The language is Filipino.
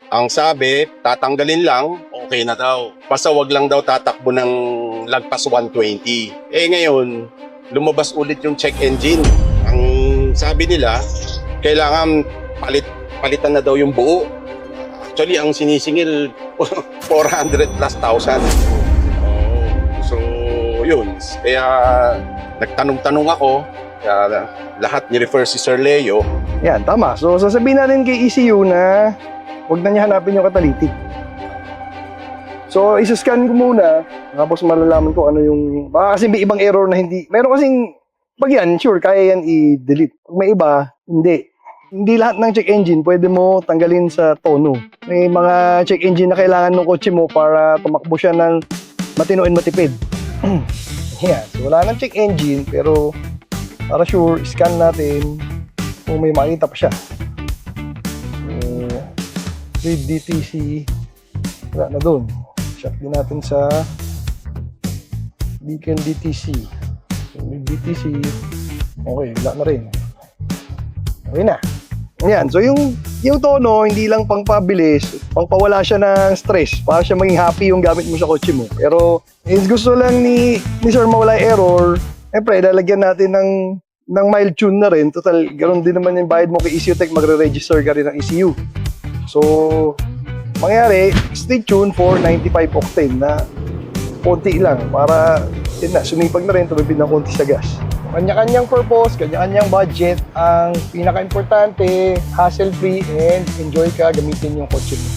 Ang sabi, tatanggalin lang, okay na daw. Basta wag lang daw tatakbo ng lagpas 120. Eh ngayon, lumabas ulit yung check engine. Ang sabi nila, kailangan palitan na daw yung buo. Actually, ang sinisingil, 400 plus thousand. So, yun. Kaya, nagtanong-tanong ako. Kaya, lahat ni-refer si Sir Leo. Yan, tama. So, sasabihin natin kay ECU na huwag na niya hanapin yung catalytic. So, isa-scan ko muna. Tapos malalaman ko ano yung... Baka kasi may ibang error na hindi... Meron kasing... Pag yan, sure, kaya yan i-delete. Pag may iba, hindi. Hindi lahat ng check engine pwede mo tanggalin sa tono. May mga check engine na kailangan ng kotse mo para tumakbo siya ng matino and matipid. Yan. So, wala nang check engine, pero para sure, scan natin kung may makita pa siya. Read DTC, wala na dun. Check din natin sa Beacon DTC. So, read DTC, okay, wala na rin. Okay na. Yan, so yung tono, hindi lang pangpabilis, pangpawala siya ng stress, para siya maging happy yung gamit mo sa kotse mo. Pero, gusto lang ni Sir mawala error, siyempre, lalagyan natin ng mild tune na rin. Total, ganoon din naman yung bayad mo kay ECU Tech, magre-register ka rin ng ECU. So, mangyari, stay tuned for 95 octane na konti lang para yun na, sumipag na rin, tumipid ng konti sa gas. Kanya-kanyang purpose, kanya-kanyang budget. Ang pinaka-importante, hassle-free and enjoy ka gamitin yung kotse mo.